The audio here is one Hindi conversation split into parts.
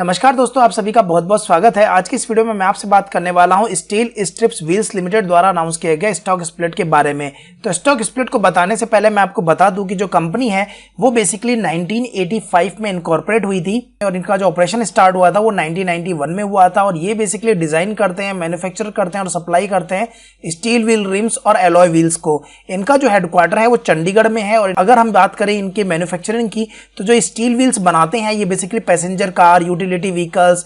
नमस्कार दोस्तों, आप सभी का बहुत बहुत स्वागत है। आज की इस वीडियो में मैं आपसे बात करने वाला हूं स्टील स्ट्रिप्स व्हील्स लिमिटेड द्वारा अनाउंस किए गए स्टॉक स्प्लिट के बारे में। तो स्टॉक स्प्लिट को बताने से पहले मैं आपको बता दूं कि जो कंपनी है वो बेसिकली 1985 में इनकॉर्पोरेट हुई थी और इनका जो ऑपरेशन स्टार्ट हुआ था वो 1991 में हुआ था। और ये बेसिकली डिजाइन करते हैं, मैन्युफैक्चर करते हैं और सप्लाई करते हैं स्टील व्हील रिम्स और एलॉय व्हील्स को। इनका जो हेडक्वार्टर है वो चंडीगढ़ में है। और अगर हम बात करें इनके मैन्युफैक्चरिंग की, तो जो स्टील व्हील्स बनाते हैं ये basically passenger car, utility vehicles,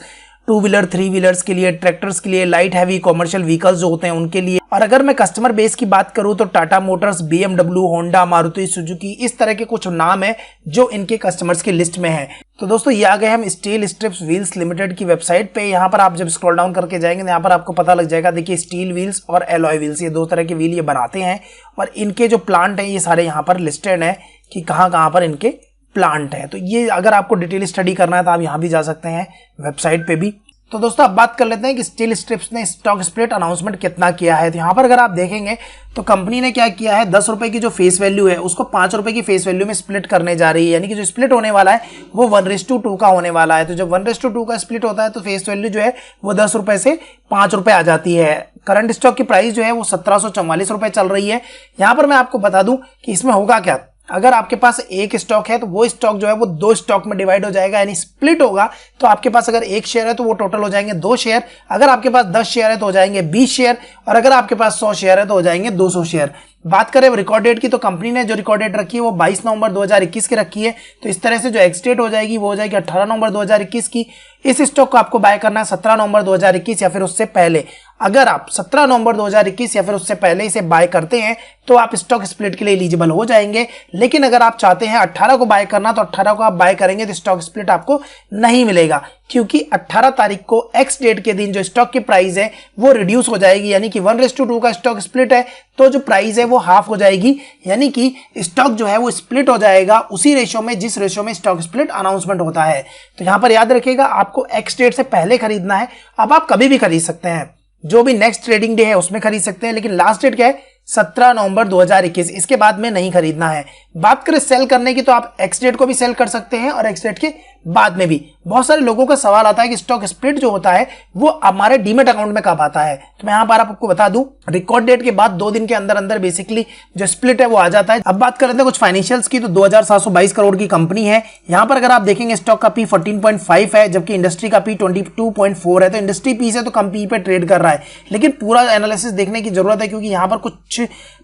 two wheeler, three wheelers के लिए, ट्रैक्टर्स के लिए, लाइट हैवी कॉमर्शियल व्हीकल्स जो होते हैं उनके लिए। और अगर मैं कस्टमर बेस की बात करूं तो Tata Motors, BMW, Honda, Maruti Suzuki, इस तरह के कुछ नाम है जो इनके कस्टमर्स की लिस्ट में है। तो दोस्तों ये आ गए हम स्टील स्ट्रिप्स व्हील्स लिमिटेड की वेबसाइट पे। यहाँ पर आप जब स्क्रॉल डाउन करके जाएंगे तो यहाँ पर आपको पता लग जाएगा। देखिए स्टील व्हील्स और एलॉय व्हील्स, ये दो तरह के व्हील ये बनाते हैं और इनके जो प्लांट है ये सारे यहाँ पर लिस्टेड है कि कहाँ पर इनके प्लांट है। तो ये अगर आपको डिटेल स्टडी करना है तो आप यहाँ भी जा सकते हैं वेबसाइट पे भी। तो दोस्तों अब बात कर लेते हैं कि स्टील स्ट्रिप्स ने स्टॉक स्प्लिट अनाउंसमेंट कितना किया है। तो यहाँ पर अगर आप देखेंगे तो कंपनी ने क्या किया है, 10 रुपए की जो फेस वैल्यू है उसको 5 रुपए की फेस वैल्यू में स्प्लिट करने जा रही है। यानी कि जो स्प्लिट होने वाला है वो 1:2 का होने वाला है। तो जब 1:2 का स्प्लिट होता है तो फेस वैल्यू जो है वो 10 रुपए से 5 रुपए आ जाती है। करंट स्टॉक की प्राइस जो है वो 1744 रुपए चल रही है। यहाँ पर मैं आपको बता दूं कि इसमें होगा क्या, अगर आपके पास एक स्टॉक है तो वो स्टॉक जो है वो 2 स्टॉक में डिवाइड हो जाएगा, यानी स्प्लिट होगा। तो आपके पास अगर 1 शेयर है तो वो टोटल हो जाएंगे 2 शेयर। अगर आपके पास 10 शेयर है तो हो जाएंगे 20 शेयर। और अगर आपके पास 100 शेयर है तो हो जाएंगे 200 शेयर। बात करें रिकॉर्ड डेट की तो कंपनी ने जो रिकॉर्ड डेट रखी है वो 22 नवंबर 2021 की रखी है। तो इस तरह से जो एक्स डेट हो जाएगी वो हो जाएगी 18 नवंबर 2021 की। इस स्टॉक को आपको बाय करना है 17 नवंबर 2021 या फिर उससे पहले। अगर आप 17 नवंबर 2021 या फिर उससे पहले इसे बाय करते हैं तो आप स्टॉक स्प्लिट के लिए एलिजिबल हो जाएंगे। लेकिन अगर आप चाहते हैं 18 को बाय करना तो 18 को आप बाय करेंगे तो स्टॉक स्प्लिट आपको नहीं मिलेगा, क्योंकि 18 तारीख को एक्स डेट के दिन जो स्टॉक की प्राइस है वो रिड्यूस हो जाएगी। यानी कि 1:2 का स्टॉक स्प्लिट है तो जो प्राइस है वो हाफ हो जाएगी। यानी कि स्टॉक जो है वो स्प्लिट हो जाएगा उसी रेशो में जिस रेशो में स्टॉक स्प्लिट अनाउंसमेंट होता है। तो यहां पर याद रखिएगा आपको एक्स डेट से पहले खरीदना है। अब आप कभी भी खरीद सकते हैं, जो भी नेक्स्ट ट्रेडिंग डे है उसमें खरीद सकते हैं, लेकिन लास्ट डेट क्या है 17 नवंबर 2021, इसके बाद में नहीं खरीदना है। बात करें सेल करने की तो आप एक्स डेट को भी सेल कर सकते हैं और एक्स डेट के बाद में भी। बहुत सारे लोगों का सवाल आता है कि स्टॉक स्प्लिट जो होता है वो हमारे डीमेट अकाउंट में कब आता है। तो मैं यहां पर आपको बता दूं, रिकॉर्ड डेट के बाद 2 दिन के अंदर अंदर बेसिकली जो स्प्लिट है वो आ जाता है। अब बात कर लेते हैं कुछ फाइनेंशियल्स की। तो 2722 करोड़ की कंपनी है। यहां पर अगर आप देखेंगे स्टॉक का पी 14.5 है, जबकि इंडस्ट्री का पी 22.4 है। तो इंडस्ट्री पी से तो कम पी पे ट्रेड कर रहा है, लेकिन पूरा एनालिसिस देखने की जरूरत है क्योंकि यहां पर कुछ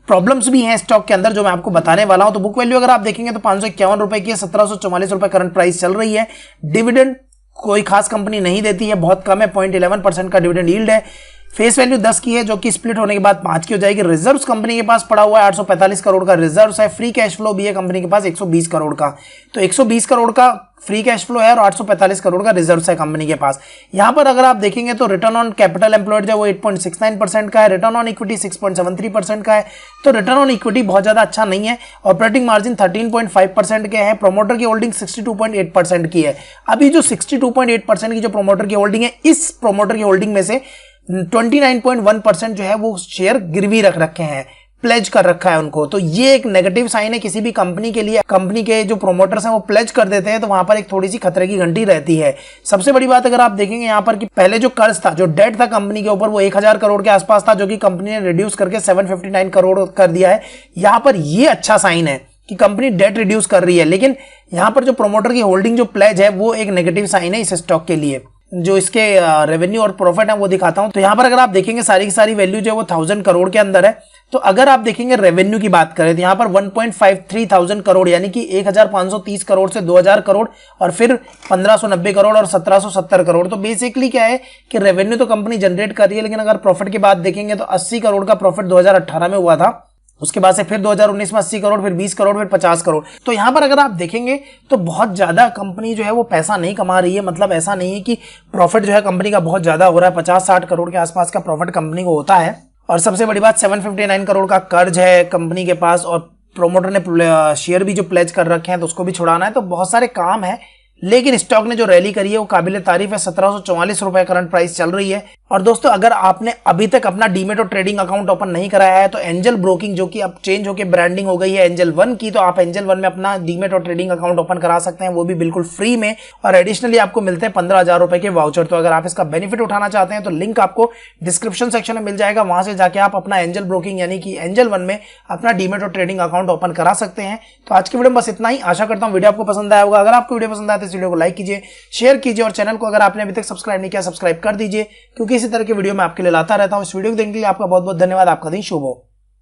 प्रॉब्लम्स भी हैं स्टॉक के अंदर जो मैं आपको बताने वाला हूं। तो बुक वैल्यू अगर आप देखेंगे तो 551 रुपए की है, 1744 रुपए करंट प्राइस चल रही है। डिविडेंड कोई खास कंपनी नहीं देती है, बहुत कम है, 0.11% का डिविडेंड यील्ड है। फेस वैल्यू 10 की है जो कि स्प्लिट होने के बाद 5 की हो जाएगी। रिजर्व्स कंपनी के पास पड़ा हुआ है 845 करोड़ का रिजर्व्स है। फ्री कैश फ्लो भी है कंपनी के पास 120 करोड़ का। तो 120 करोड़ का फ्री कैश फ्लो है और 845 करोड़ का रिजर्व्स है कंपनी के पास। यहां पर अगर आप देखेंगे तो रिटर्न ऑन कैपिटल एम्प्लॉयड जो वो 8.69% का है। रिटर्न ऑन इक्विटी 6.73% का है। तो रिटर्न ऑन इक्विटी बहुत ज्यादा अच्छा नहीं है। ऑपरेटिंग मार्जिन 13.5% के है। प्रोमोटर की होल्डिंग 62.8% की है। अभी जो 62.8% की जो प्रोमोटर की होल्डिंग है, इस प्रोमोटर की होल्डिंग में से 29.1% जो है वो शेयर गिरवी रख रखे हैं, प्लेज कर रखा है उनको। तो ये एक नेगेटिव साइन है किसी भी कंपनी के लिए। कंपनी के जो प्रोमोटर्स हैं वो प्लेज कर देते हैं तो वहां पर एक थोड़ी सी खतरे की घंटी रहती है। सबसे बड़ी बात अगर आप देखेंगे यहाँ पर कि पहले जो कर्ज था, जो डेट था कंपनी के ऊपर, वो 1000 करोड़ के आसपास था, जो कि कंपनी ने रिड्यूस करके 759 करोड़ कर दिया है। यहाँ पर ये अच्छा साइन है कि कंपनी डेट रिड्यूस कर रही है। लेकिन यहाँ पर जो प्रोमोटर की होल्डिंग जो प्लेज है वो एक नेगेटिव साइन है इस स्टॉक के लिए। जो इसके रेवेन्यू और प्रॉफिट है वो दिखाता हूं। तो यहां पर अगर आप देखेंगे सारी की सारी वैल्यू जो है वो 1000 करोड़ के अंदर है। तो अगर आप देखेंगे रेवेन्यू की बात करें तो यहां पर 1.53 थाउजेंड करोड़, यानी कि 1530 करोड़ से 2000 करोड़ और फिर 1590 करोड़ और 1770 करोड़। तो बेसिकली क्या है कि रेवेन्यू तो कंपनी जनरेट कर रही है, लेकिन अगर प्रॉफिट की बात देखेंगे तो 80 करोड़ का प्रॉफिट 2018 में हुआ था। उसके बाद से फिर 2019 में 80 करोड़, फिर 20 करोड़, फिर 50 करोड़। तो यहां पर अगर आप देखेंगे तो बहुत ज्यादा कंपनी जो है वो पैसा नहीं कमा रही है। मतलब ऐसा नहीं है कि प्रॉफिट जो है कंपनी का बहुत ज्यादा हो रहा है। 50-60 करोड़ के आसपास का प्रॉफिट कंपनी को होता है। और सबसे बड़ी बात 759 करोड़ का कर्ज है कंपनी के पास और प्रोमोटर ने शेयर भी जो प्लेज कर रखे हैं तो उसको भी छुड़ाना है। तो बहुत सारे काम है, लेकिन स्टॉक ने जो रैली करी है वो काबिल तारीफ है। 1744 रुपए करंट प्राइस चल रही है और दोस्तों अगर आपने अभी तक अपना डीमेट और ट्रेडिंग अकाउंट ओपन नहीं कराया है तो एंजल ब्रोकिंग, जो कि अब चेंज होकर ब्रांडिंग हो गई है एंजल वन की, तो आप एंजल वन में अपना डीमेट और ट्रेडिंग अकाउंट ओपन करा सकते हैं, वो भी बिल्कुल फ्री में। और एडिशनली आपको मिलते हैं 15,000 रुपए के वाउचर। तो अगर आप इसका बेनिफिट उठाना चाहते हैं तो लिंक आपको डिस्क्रिप्शन सेक्शन में मिल जाएगा, वहां से जाके आप अपना एंजल ब्रोकिंग यानी कि एंजल वन में अपना डीमेट और ट्रेडिंग अकाउंट ओपन करा सकते हैं। तो आज की वीडियो में बस इतना ही। आशा करता हूं वीडियो आपको पसंद आया होगा। अगर आपको वीडियो पसंद आया तो इस वीडियो को लाइक कीजिए, शेयर कीजिए और चैनल को अगर आपने अभी तक सब्सक्राइब नहीं किया सब्सक्राइब कर दीजिए, क्योंकि इसी तरह के वीडियो मैं आपके लिए लाता रहता हूं। इस वीडियो को देखने के लिए आपका बहुत बहुत धन्यवाद। आपका दिन शुभ हो।